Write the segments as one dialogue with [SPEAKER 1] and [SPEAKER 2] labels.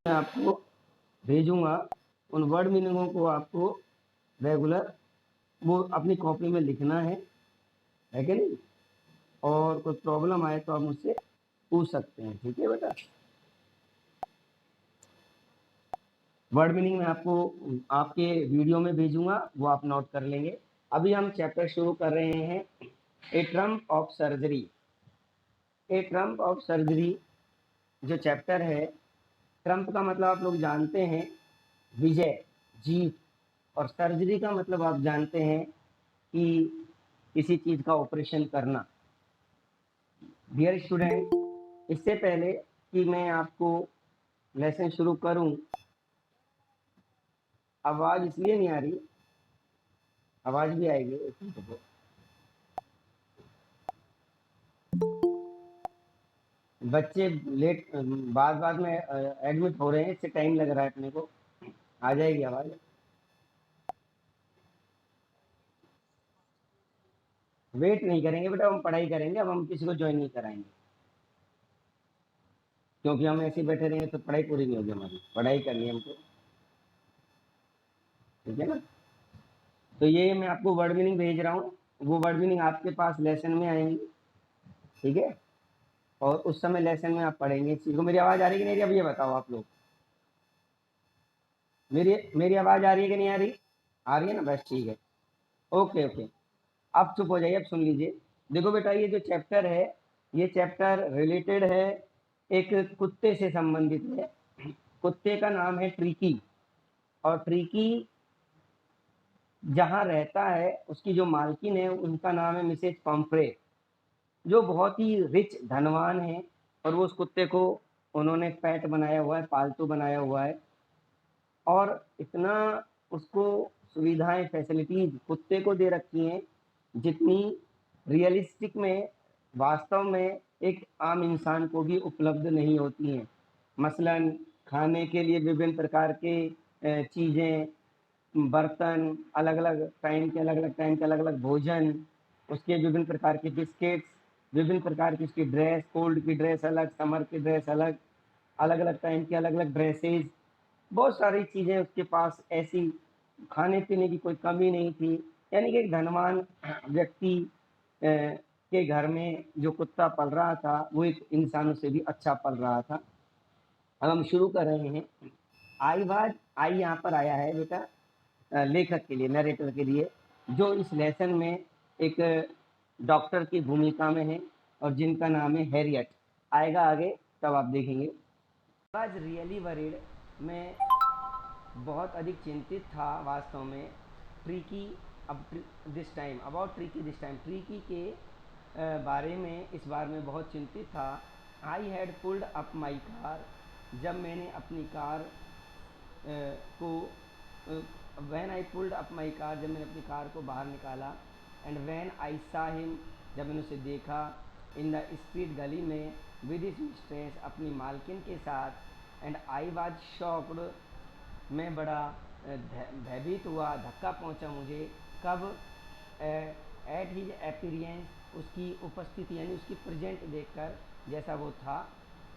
[SPEAKER 1] मैं आपको भेजूँगा, उन वर्ड मीनिंगों को आपको रेगुलर वो अपनी कॉपी में लिखना है कि नहीं? और कोई प्रॉब्लम आए तो आप मुझसे पूछ सकते हैं, ठीक है बेटा? वर्ड मीनिंग मैं आपको आपके वीडियो में भेजूँगा, वो आप नोट कर लेंगे। अभी हम चैप्टर शुरू कर रहे हैं, a triumph of surgery. A triumph of surgery जो चैप्टर है, ट्रम्प का मतलब आप लोग जानते हैं विजय, जीत, और सर्जरी का मतलब आप जानते हैं कि किसी चीज़ का ऑपरेशन करना। डियर स्टूडेंट, इससे पहले कि मैं आपको लेसन शुरू करूं, आवाज़ इसलिए नहीं आ रही, आवाज़ भी आएगी, एक मिनट रुको। बच्चे लेट बाद में एडमिट हो रहे हैं, इससे टाइम लग रहा है अपने को। आ जाएगी आवाज़। वेट नहीं करेंगे बेटा, हम पढ़ाई करेंगे। अब हम किसी को ज्वाइन नहीं कराएंगे, क्योंकि हम ऐसे ही बैठे रहेंगे तो पढ़ाई पूरी नहीं होगी हमारी। पढ़ाई करनी है हमको, ठीक है ना? तो ये मैं आपको वर्ड मीनिंग भेज रहा हूँ, वो वर्ड मीनिंग आपके पास लेसन में आएंगे, ठीक है? और उस समय लेसन में आप पढ़ेंगे इस चीज़ को। मेरी आवाज़ आ रही है कि नहीं? अब ये बताओ आप लोग, मेरी आवाज़ आ रही है कि नहीं आ रही? आ रही है ना? बस ठीक है, ओके ओके। अब चुप हो जाइए, अब सुन लीजिए। देखो बेटा, ये जो चैप्टर है, ये चैप्टर रिलेटेड है, एक कुत्ते से संबंधित है। कुत्ते का नाम है ट्रिकी, और ट्रिकी जहाँ रहता है, उसकी जो मालकिन है उनका नाम है मिसेज पम्फ्रे, जो बहुत ही रिच धनवान है। और वो उस कुत्ते को उन्होंने पेट बनाया हुआ है, पालतू बनाया हुआ है, और इतना उसको सुविधाएं, फैसिलिटीज कुत्ते को दे रखी हैं जितनी रियलिस्टिक में, वास्तव में एक आम इंसान को भी उपलब्ध नहीं होती हैं। मसलन खाने के लिए विभिन्न प्रकार के चीज़ें, बर्तन, अलग अलग टाइम के अलग अलग भोजन, उसके विभिन्न प्रकार के बिस्किट्स, विभिन्न प्रकार की उसकी ड्रेस, कोल्ड की ड्रेस अलग, समर की ड्रेस अलग, अलग अलग टाइम की अलग अलग ड्रेसेस, बहुत सारी चीज़ें उसके पास ऐसी, खाने पीने की कोई कमी नहीं थी। यानी कि एक धनवान व्यक्ति के घर में जो कुत्ता पल रहा था, वो एक इंसानों से भी अच्छा पल रहा था। अब हम शुरू कर रहे हैं। आई यहाँ पर आया है बेटा लेखक के लिए, नरेटर के लिए, जो इस लेसन में एक डॉक्टर की भूमिका में है, और जिनका नाम है हैरियट। आएगा आगे, तब आप देखेंगे। आज रियली वरीड, मैं बहुत अधिक चिंतित था वास्तव में, ट्रिकी अब this time, about tricky this time, tricky के बारे में इस बार में बहुत चिंतित था। I had pulled up my car, जब मैंने अपनी कार को when I pulled up my car, जब मैंने अपनी कार को बाहर निकाला, एंड वैन आई सा हिम, जब मैंने उसे देखा, इन द स्ट्रीट, गली में, विद हिज मिस्ट्रेस, अपनी मालकिन के साथ, एंड आई वाज शॉक्ड, मैं बड़ा भयभीत हुआ, धक्का पहुंचा मुझे। कब? एट हिज अपीयरेंस, उसकी उपस्थिति यानी उसकी प्रेजेंट देखकर, जैसा वो था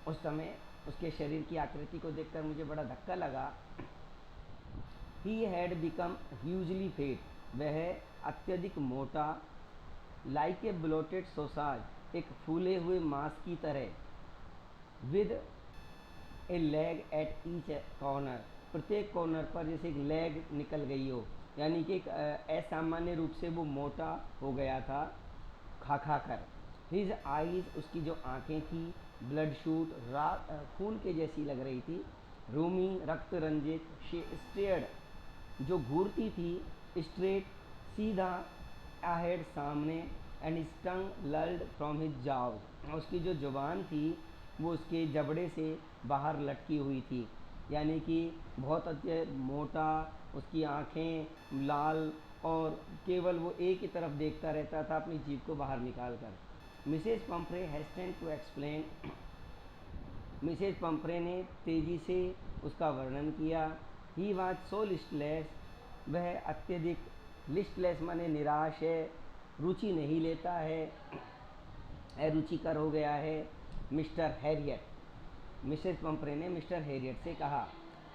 [SPEAKER 1] उस समय, उसके शरीर की आकृति को देखकर मुझे बड़ा धक्का लगा। He had become hugely fat, वह अत्यधिक मोटा, लाइक ए ब्लोटेड सोसाज, एक फूले हुए मांस की तरह, with A leg at each corner, प्रत्येक कॉर्नर पर जैसे एक लेग निकल गई हो, यानी कि एक असामान्य रूप से वो मोटा हो गया था खा खा कर। हिज आईज, उसकी जो आंखें थी, ब्लड शूट, खून के जैसी लग रही थी, रूमी, रक्त रंजित, शी स्टेयर्ड, जो घूरती थी, स्ट्रेट, सीधा, अहेड, सामने, एंड स्टंग लल्ड फ्रॉम हिज जाव, उसकी जो जुबान थी वो उसके जबड़े से बाहर लटकी हुई थी, यानी कि बहुत अत्यधिक मोटा, उसकी आंखें लाल, और केवल वो एक ही तरफ देखता रहता था अपनी जीभ को बाहर निकाल कर। Mrs Pumphrey hastened to explain, Mrs Pumphrey ने तेज़ी से उसका वर्णन किया। ही वॉज सो लिस्टलेस, वह अत्यधिक, लिस्टलेस माने निराश है, रुचि नहीं लेता है, अरुचिकर हो गया है, मिस्टर हैरियट। मिसेज पंफ्रे ने मिस्टर हैरियट से कहा।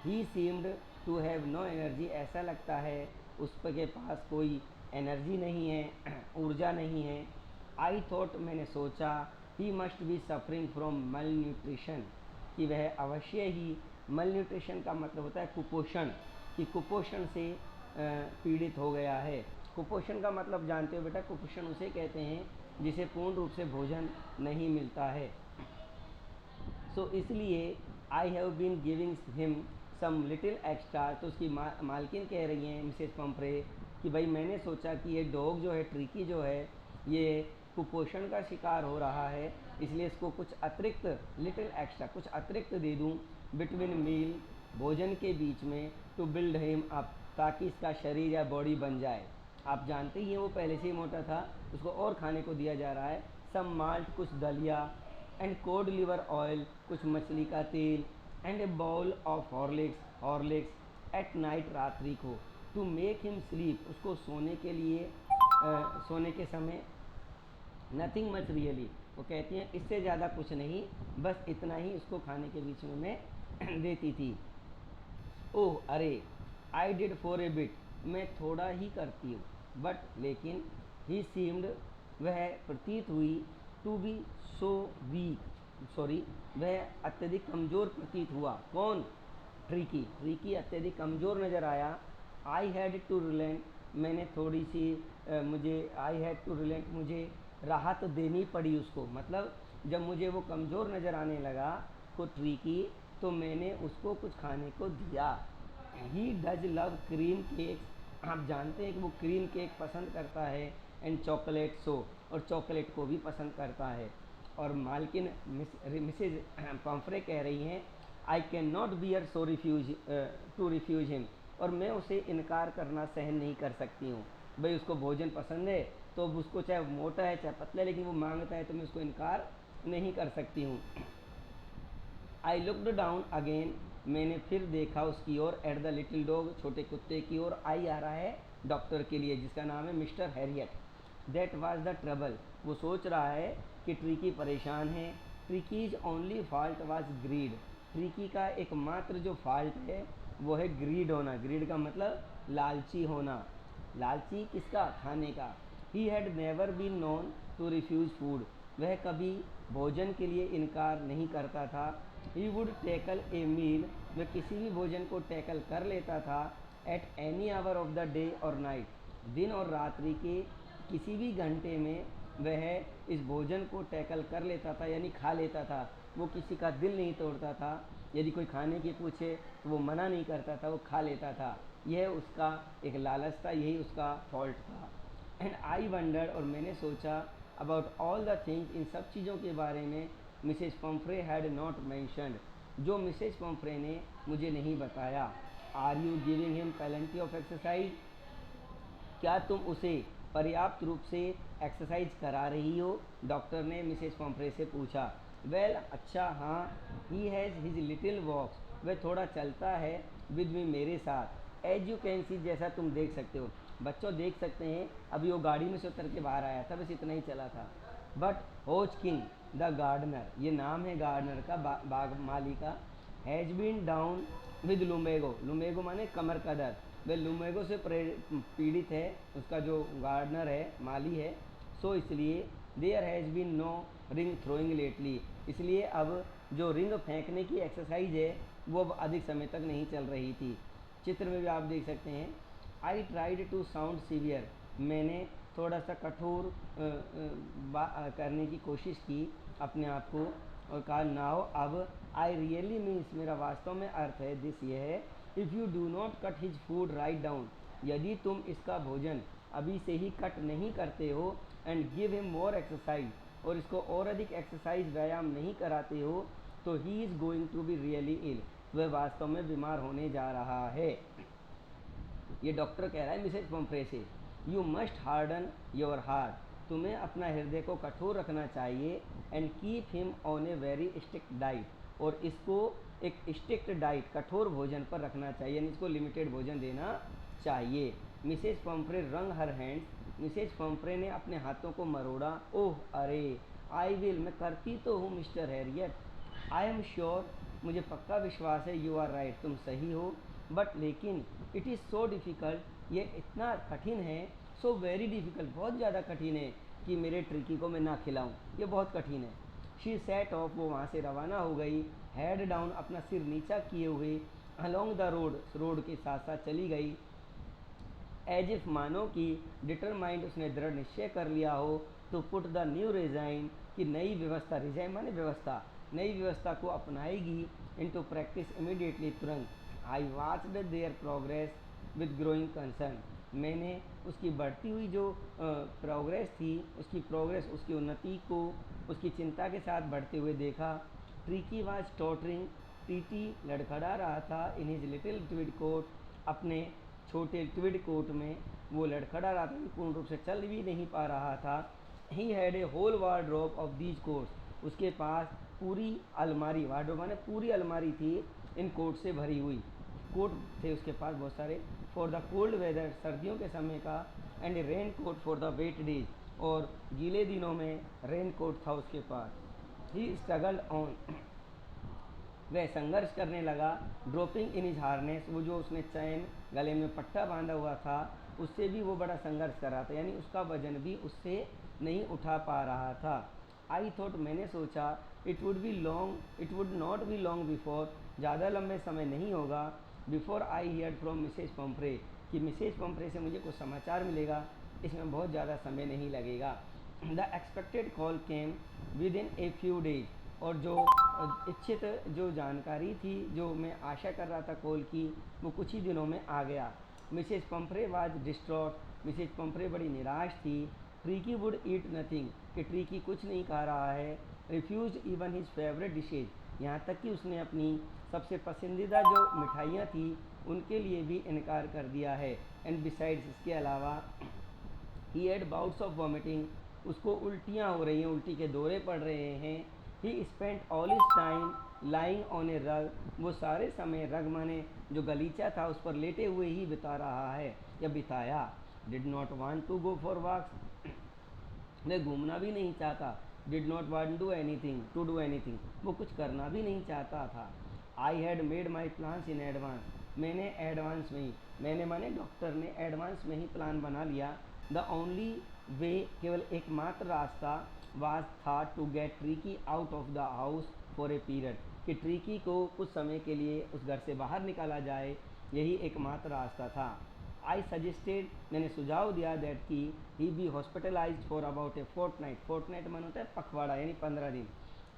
[SPEAKER 1] He seemed to have no energy, ऐसा लगता है उसके पास कोई एनर्जी नहीं है, ऊर्जा नहीं है। आई थॉट, मैंने सोचा, he must be suffering from मल न्यूट्रिशन, कि वह अवश्य ही, मल न्यूट्रिशन का मतलब होता है कुपोषण, कि कुपोषण से पीड़ित हो गया है। कुपोषण का मतलब जानते हो बेटा, कुपोषण उसे कहते हैं जिसे पूर्ण रूप से भोजन नहीं मिलता है। सो इसलिए I have been giving him some little extra. तो उसकी मालकिन कह रही हैं मिसेज पंफ्रे कि भाई मैंने सोचा कि ये डॉग जो है, ट्रिकी जो है, ये कुपोषण का शिकार हो रहा है, इसलिए इसको कुछ अतिरिक्त, लिटिल एक्स्ट्रा, कुछ अतिरिक्त दे दूँ बिटवीन मील, भोजन के बीच में, टू बिल्ड हिम अप, ताकि इसका शरीर या बॉडी बन जाए। आप जानते ही हैं वो पहले से ही मोटा था, उसको और खाने को दिया जा रहा है। सम माल्ट, कुछ दलिया, एंड कोड लिवर ऑयल, कुछ मछली का तेल, and a bowl of Horlicks at night, रात्रि को, टू मेक हिम स्लीप, उसको सोने के लिए, सोने के समय, नथिंग मच रियली, वो कहती हैं इससे ज़्यादा कुछ नहीं, बस इतना ही उसको खाने के बीच में मैं देती थी। ओह अरे, I did for a bit, मैं थोड़ा ही करती हूँ, बट लेकिन, ही सीम्ड, वह प्रतीत हुई, to be so weak, sorry, वह अत्यधिक कमज़ोर प्रतीत हुआ। कौन? ट्रिकी अत्यधिक कमज़ोर नज़र आया। आई हैड टू रिलेंट, मैंने थोड़ी सी आई हैड टू रिलेंट, मुझे राहत देनी पड़ी उसको, मतलब जब मुझे वो कमज़ोर नज़र आने लगा को ट्रिकी, तो मैंने उसको कुछ खाने को दिया। He does love cream cakes, आप जानते हैं कि वो क्रीम केक पसंद करता है, एंड चॉकलेट सो, और चॉकलेट को भी पसंद करता है। और मालकिन मिसेज पंफ्रे कह रही हैं I can not bear so to refuse him, और मैं उसे इनकार करना सहन नहीं कर सकती हूँ। भाई उसको भोजन पसंद है तो उसको चाहे मोटा है चाहे पतला है, लेकिन वो मांगता है तो मैं उसको इनकार नहीं कर सकती हूँ। आई लुकड डाउन अगेन, मैंने फिर देखा उसकी ओर, एट द लिटिल डॉग, छोटे कुत्ते की ओर। आई आ रहा है डॉक्टर के लिए जिसका नाम है Mr Herriot. That was the trouble, वो सोच रहा है कि ट्रिकी परेशान है। Tricki's only fault was greed, Tricki का एकमात्र जो फॉल्ट है वो है ग्रीड होना। ग्रीड का मतलब लालची होना। लालची किसका? खाने का। He had never been known to refuse food, वह कभी भोजन के लिए इनकार नहीं करता था। ही वुड टैकल ए मील, वह किसी भी भोजन को टैकल कर लेता था। At any hour of the day और नाइट, दिन और रात्रि के किसी भी घंटे में वह इस भोजन को टैकल कर लेता था, यानी खा लेता था। वो किसी का दिल नहीं तोड़ता था, यदि कोई खाने की पूछे तो वो मना नहीं करता था, वो खा लेता था। यह उसका एक लालच था, यही उसका फॉल्ट था। एंड आई वंडर्ड, और मैंने सोचा, अबाउट ऑल द थिंग्स, इन सब चीज़ों के बारे में Mrs Pomfrey had not mentioned, जो मिसेज पंफ्रे ने मुझे नहीं बताया। Are you giving him plenty of exercise, क्या तुम उसे पर्याप्त रूप से एक्सरसाइज करा रही हो? डॉक्टर ने मिसेज पंफ्रे से पूछा। वेल, अच्छा हाँ, ही हैज़ हिज लिटिल वॉक्स, वह थोड़ा चलता है विद मी, मेरे साथ। एज यू कैन सी, जैसा तुम देख सकते हो। बच्चों देख सकते हैं, अभी वो गाड़ी में से उतर के बाहर आया था, बस इतना ही चला था। But Hodgkin the gardener, ये नाम है गार्डनर का, बाग माली का, has been down with lumbago, lumbago माने कमर का दर्द, वह लुमेगो से पीड़ित है, उसका जो गार्डनर है, माली है। सो इसलिए there has been no ring throwing lately, इसलिए अब जो रिंग फेंकने की एक्सरसाइज है वो अब अधिक समय तक नहीं चल रही थी। चित्र में भी आप देख सकते हैं। I tried to sound severe, मैंने थोड़ा सा कठोर करने की कोशिश की अपने आप को, और कहा नाउ, अब, आई रियली मीन्स, मेरा वास्तव में अर्थ है, दिस ये है, if you do not cut his food write down, यदि तुम इसका भोजन अभी से ही कट नहीं करते हो, and give him more exercise, और इसको और अधिक एक्सरसाइज, व्यायाम नहीं कराते हो, तो he is going to be really ill, वह वास्तव में बीमार होने जा रहा है। ये डॉक्टर कह रहा है मिसेज पंफ्रे से। You must harden your heart, तुम्हें अपना हृदय को कठोर रखना चाहिए। And keep him on a very strict diet, और इसको एक स्ट्रिक्ट डाइट, कठोर भोजन पर रखना चाहिए, यानी इसको लिमिटेड भोजन देना चाहिए। मिसेज पंफ्रे रंग हर हैंड्स, मिसेज पंफ्रे ने अपने हाथों को मरोड़ा। ओह अरे, आई विल, मैं करती तो हूँ mister Harriet, I am sure, मुझे पक्का विश्वास है, यू आर राइट, तुम सही हो, बट लेकिन इट इज़ सो डिफ़िकल्ट, ये इतना कठिन है, सो वेरी डिफ़िकल्ट, बहुत ज़्यादा कठिन है कि मेरे ट्रिकी को मैं ना खिलाऊं, ये बहुत कठिन है। शी सेट ऑफ, वो वहाँ से रवाना हो गई, हेड डाउन, अपना सिर नीचा किए हुए, अलोंग द रोड, रोड के साथ साथ चली गई, एज इफ मानो कि डिटरमाइंड, उसने दृढ़ निश्चय कर लिया हो, to put the new regime, कि नई व्यवस्था, रिजाइन माने व्यवस्था, नई व्यवस्था को अपनाएगी, इन टू प्रैक्टिस इमीडिएटली, तुरंत। I watched their progress with growing concern, मैंने उसकी बढ़ती हुई जो प्रोग्रेस थी, उसकी प्रोग्रेस, उसकी उन्नति को उसकी चिंता के साथ बढ़ते हुए देखा। ट्रीकी वाज टॉटरिंग, टीटी लड़खड़ा रहा था, in his little Tweed coat, अपने छोटे ट्विड कोट में वो लड़खड़ा रहा था, पूर्ण रूप से चल भी नहीं पा रहा था। He had a whole wardrobe of these coats, उसके पास पूरी अलमारी, वार्डरोब माने पूरी अलमारी थी, इन कोट से भरी हुई, कोट थे उसके पास बहुत सारे, फॉर द कोल्ड वेदर, सर्दियों के समय का, and raincoat for the wet days, और गीले दिनों में रेन कोट था उसके पास। ही स्ट्रगल्ड ऑन, वह संघर्ष करने लगा, ड्रॉपिंग इन हिज हार्नेस, वो जो उसने चैन गले में पट्टा बांधा हुआ था, उससे भी वो बड़ा संघर्ष कर रहा था, यानी उसका वजन भी उससे नहीं उठा पा रहा था। आई थॉट, मैंने सोचा, it would not be long before, ज़्यादा लंबे समय नहीं होगा, before I hear from Mrs Pumphrey, कि मिसेज पंपरे से मुझे कुछ समाचार मिलेगा, इसमें बहुत ज़्यादा समय नहीं लगेगा। The expected call came with in a few days, और जो इच्छित जो जानकारी थी, जो मैं आशा कर रहा था कॉल की, वो कुछ ही दिनों में आ गया। मिसेज पंपरे वाज डिस्ट्रॉट, मिसेज पंपरे बड़ी निराश थी। ट्रीकी वुड ईट नथिंग, कि ट्रीकी कुछ नहीं खा रहा है। Refuse even his favourite dishes, यहाँ तक कि उसने अपनी सबसे पसंदीदा जो मिठाइयाँ थी उनके लिए भी इनकार कर दिया है। एंड बिसाइड्स, इसके अलावा, he had bouts of vomiting, उसको उल्टियाँ हो रही हैं, उल्टी के दौरे पड़ रहे हैं। He spent all his time lying on a rug, वो सारे समय, रग माने जो गलीचा था उस पर लेटे हुए ही बिता रहा है या बिताया। Did not want to go for walks, वह घूमना भी नहीं चाहता। Did not want to do anything, वो कुछ करना भी नहीं चाहता था। I had made my plans in advance, मैंने एडवांस में ही, मैंने माने डॉक्टर ने एडवांस में ही प्लान बना लिया। द ओनली वे, केवल एकमात्र रास्ता, वाज था to get Tricki out of the house for a period, कि ट्रीकी को कुछ समय के लिए उस घर से बाहर निकाला जाए, यही एकमात्र रास्ता था। आई सजेस्टेड, मैंने सुझाव दिया, दैट कि he be hospitalize for about a fortnight, fortnight मन होता है पखवाड़ा, यानी 15 दिन,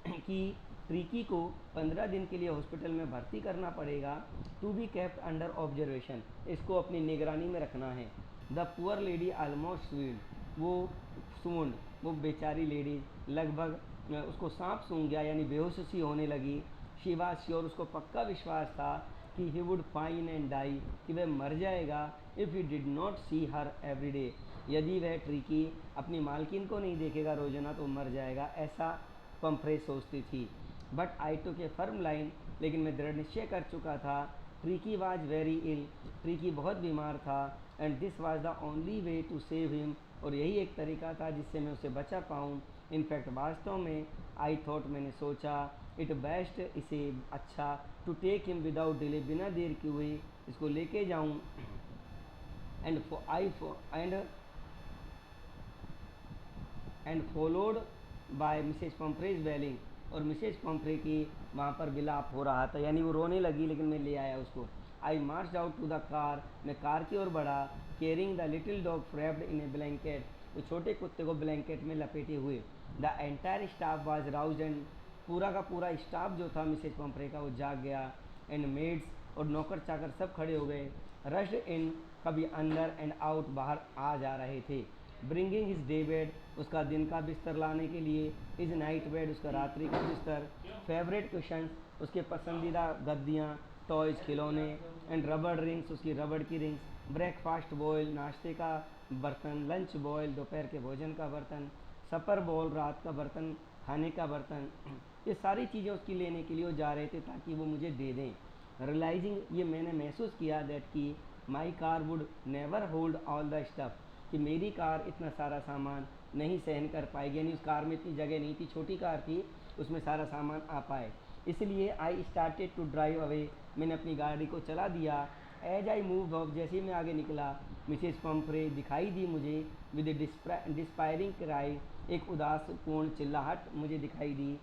[SPEAKER 1] कि ट्रीकी को 15 दिन के लिए हॉस्पिटल में भर्ती करना पड़ेगा। To be kept under observation, इसको अपनी निगरानी में रखना है। The poor lady almost swooned, वो बेचारी लेडी लगभग उसको सांप सूंघ गया, यानी बेहोश सी होने लगी। शी वाज श्योर, उसको पक्का विश्वास था कि he would pine and die, कि वह मर जाएगा, if he did not see her every day, यदि वह ट्रीकी अपनी मालकिन को नहीं देखेगा रोजाना तो मर जाएगा, ऐसा पंफ्रे सोचती थी। But I took A firm line, लेकिन मैं दृढ़ निश्चय कर चुका था। ट्रीकी वाज वेरी इल, ट्रीकी बहुत बीमार था, and this was the only way to save him, और यही एक तरीका था जिससे मैं उसे बचा पाऊँ। इनफैक्ट वास्तव में, आई थॉट, मैंने सोचा, इट बेस्ट, इसे अच्छा, to take him without delay, बिना देर किए हुए इसको लेके जाऊँ। And followed by Mrs Pumphrey wailing, और मिसेज पंफ्रे की वहाँ पर विलाप हो रहा था, यानी वो रोने लगी, लेकिन मैं ले आया उसको। I march out to the car, मैं कार की ओर बढ़ा, carrying the little dog wrapped in a blanket, वो छोटे कुत्ते को ब्लैंकेट में लपेटे हुए। The entire staff was roused, and पूरा का पूरा स्टाफ जो था मिसेज पंफ्रे का वो जाग गया। एंड मेड्स और नौकर चाकर सब खड़े हो गए। रश्ड इन, कभी अंदर, एंड आउट, बाहर आ जा रहे थे। ब्रिंगिंग हिज डे बेड, उसका दिन का बिस्तर लाने के लिए, इज नाइट बेड, उसका रात्रि का बिस्तर, फेवरेट कुशंस, उसके पसंदीदा गद्दियाँ, टॉयज, खिलौने, एंड रबड़ रिंग्स, उसकी रबड़ की रिंग्स, ब्रेकफास्ट बॉयल, नाश्ते का बर्तन, लंच बॉयल, दोपहर के भोजन का बर्तन, सपर बॉल, रात का बर्तन, खाने का बर्तन, ये सारी चीज़ें उसकी लेने के लिए वो जा रहे थे ताकि वो मुझे दे दें। रियलाइजिंग, ये मैंने महसूस किया, दैट कि my car would never hold all the stuff, कि मेरी कार इतना सारा सामान नहीं सहन कर पाएगी, यानी उस कार में इतनी जगह नहीं थी, छोटी कार थी, उसमें सारा सामान आ पाए। इसलिए I started to drive away, मैंने अपनी गाड़ी को चला दिया। एज आई मूव अप, जैसे ही मैं आगे निकला, मिसेज पंफ्रे दिखाई दी मुझे। विद डिस्पायरिंग क्राई, एक उदासपूर्ण चिल्लाहट मुझे दिखाई दी।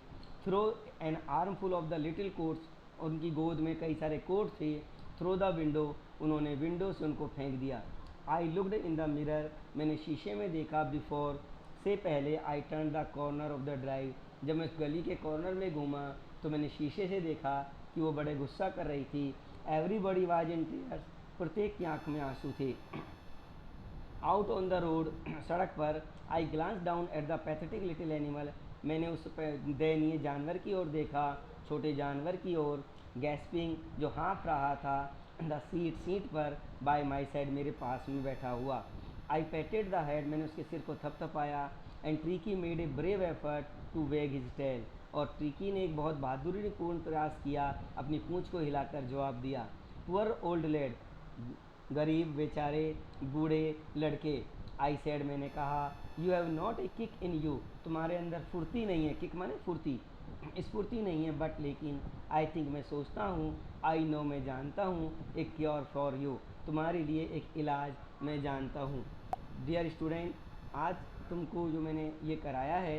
[SPEAKER 1] Threw an armful of the little coats, उनकी गोद में कई सारे कोट थे। थ्रो द विंडो, उन्होंने विंडो से उनको फेंक दिया। I looked in the mirror, मैंने शीशे में देखा। बिफोर, से पहले। I turn the corner of the drive, जब मैं उस गली के कॉर्नर में घूमा तो मैंने शीशे से देखा कि वो बड़े गुस्सा कर रही थी। एवरीबॉडी वाज इन टीयर्स, प्रत्येक की आंख में आंसू थे। आउट ऑन द रोड, सड़क पर। I glance down at the pathetic little animal, मैंने उस दयनीय जानवर की ओर देखा, छोटे जानवर की ओर। गैस्पिंग, जो हाँफ रहा था। द सीट पर, बाय माई साइड, मेरे पास में बैठा हुआ। आई पेटेड द हेड, मैंने उसके सिर को थपथपाया। And Tricki made a brave effort to wag his tail, और ट्रीकी ने एक बहुत बहादुरीपूर्ण प्रयास किया, अपनी पूंछ को हिलाकर जवाब दिया। पुअर ओल्ड लेड, गरीब बेचारे बूढ़े लड़के। आई सेड, मैंने कहा। You have not a kick in you, तुम्हारे अंदर फुर्ती नहीं है। किक माने फुर्ती, स्फूर्ति नहीं है। बट लेकिन, आई थिंक, मैं सोचता हूँ। आई नो, मैं जानता हूँ। एक क्योर फॉर यू, तुम्हारे लिए एक इलाज मैं जानता हूँ। डियर स्टूडेंट, आज तुमको जो मैंने ये कराया है,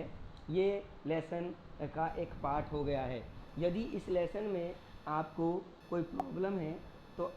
[SPEAKER 1] ये लेसन का एक पार्ट हो गया है। यदि इस लेसन में आपको कोई प्रॉब्लम है तो